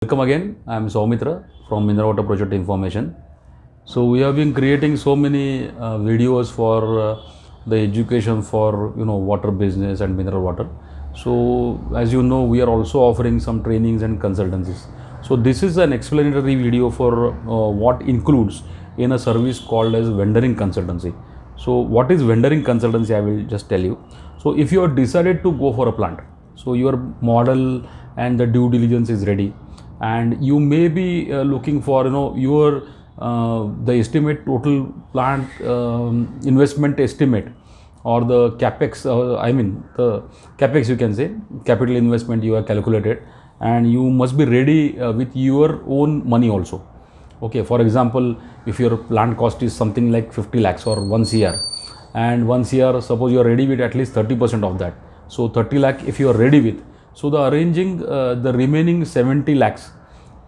Welcome again. I am Soumitra from Mineral Water Project Information. So we have been creating so many videos for the education for water business and mineral water. So as you know, we are also offering some trainings and consultancies. So this is an explanatory video for what includes in a service called as vendoring consultancy. So what is vendoring consultancy? I will just tell you. So if you have decided to go for a plant, so your model and the due diligence is ready, and you may be looking for your the estimate total plant investment estimate, or the capex, I mean the capex, you can say capital investment you have calculated, and you must be ready with your own money also. Okay, for example, if your plant cost is something like 50 lakhs or 1 cr, and 1 cr, suppose you are ready with at least 30% of that, so 30 lakh if you are ready with, so the arranging the remaining 70 lakhs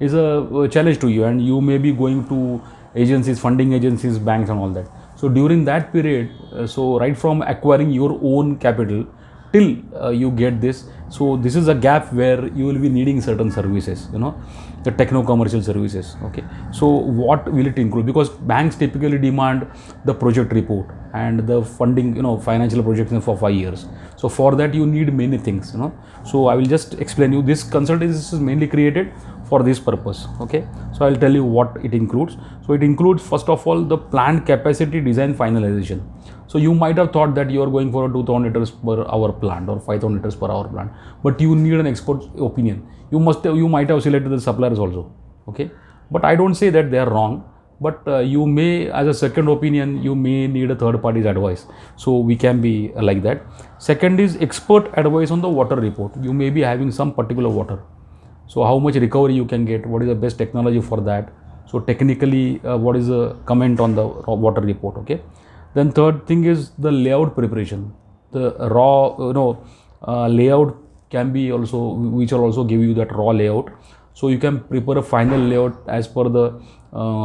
is a challenge to you, and you may be going to agencies, funding agencies, banks and all that. So during that period, so right from acquiring your own capital till you get this, so this is a gap where you will be needing certain services, the techno commercial services. Okay, so what will it include? Because banks typically demand the project report and the funding, financial projection for 5 years. So for that you need many things, so I will just explain you. This consultancy is mainly created for this purpose. Okay, so I'll tell you what it includes. So it includes, first of all, the plant capacity design finalization. So you might have thought that you are going for a 2000 liters per hour plant or 5000 liters per hour plant, but you need an expert opinion. You might have selected the suppliers also. Okay, but I don't say that they are wrong, but you may, as a second opinion, you may need a third party's advice. So we can be like that. Second is expert advice on the water report. You may be having some particular water, so how much recovery you can get, what is the best technology for that. So technically, what is the comment on the water report? Okay, then third thing is the layout preparation. The raw layout can be also, which will also give you that raw layout, so you can prepare a final layout as per the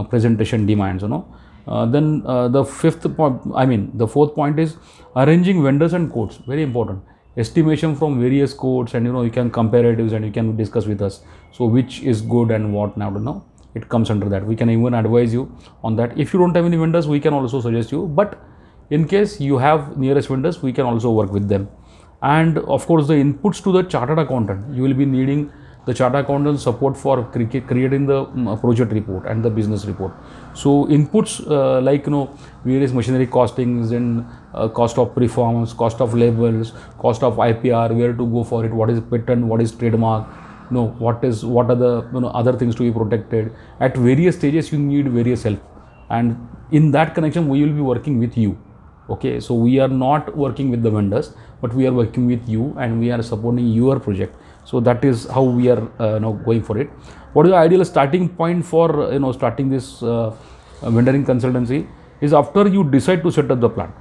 presentation demands. Then the fourth point is arranging vendors and quotes. Very important. Estimation from various quotes, and you can comparatives, and you can discuss with us, so which is good and what now. It comes under that. We can even advise you on that. If you don't have any vendors, we can also suggest you, but in case you have nearest vendors, we can also work with them. And of course, the inputs to the chartered accountant, you will be needing the chartered accountant support for creating the project report and the business report. So inputs like various machinery costings, and cost of preforms, cost of labels, cost of IPR, where to go for it, what is patent, what is trademark, what are the other things to be protected. At various stages you need various help, and in that connection we will be working with you. Okay, so we are not working with the vendors, but we are working with you, and we are supporting your project. So that is how we are going for it. What is the ideal starting point for starting this vendoring consultancy is after you decide to set up the plant,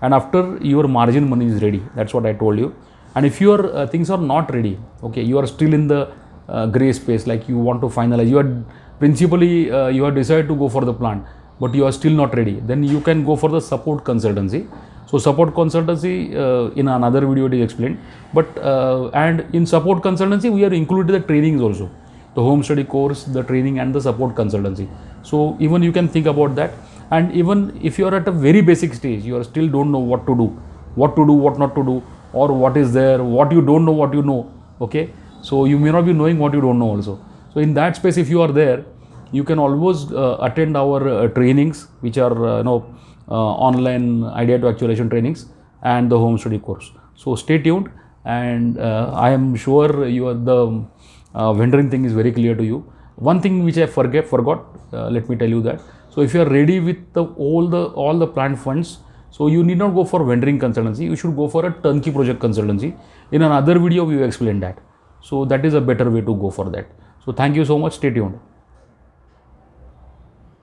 and after your margin money is ready. That's what I told you. And if your things are not ready, okay, you are still in the gray space, like you want to finalize, you are principally you have decided to go for the plant, but you are still not ready, then you can go for the support consultancy. So support consultancy, in another video it is explained, but and in support consultancy we are included the trainings also, the home study course, the training, and the support consultancy. So even you can think about that. And even if you are at a very basic stage, you are still don't know what to do, what not to do, or what is there, what you don't know, what you know. Okay, so you may not be knowing what you don't know also. So in that space, if you are there, you can always attend our trainings, which are online idea to actualization trainings and the home study course. So stay tuned, and I am sure the vendoring thing is very clear to you. One thing which I forgot, let me tell you that. So if you are ready with all the plant funds, so you need not go for vendoring consultancy, you should go for a turnkey project consultancy. In another video we will explain that. So that is a better way to go for that. So thank you so much, stay tuned.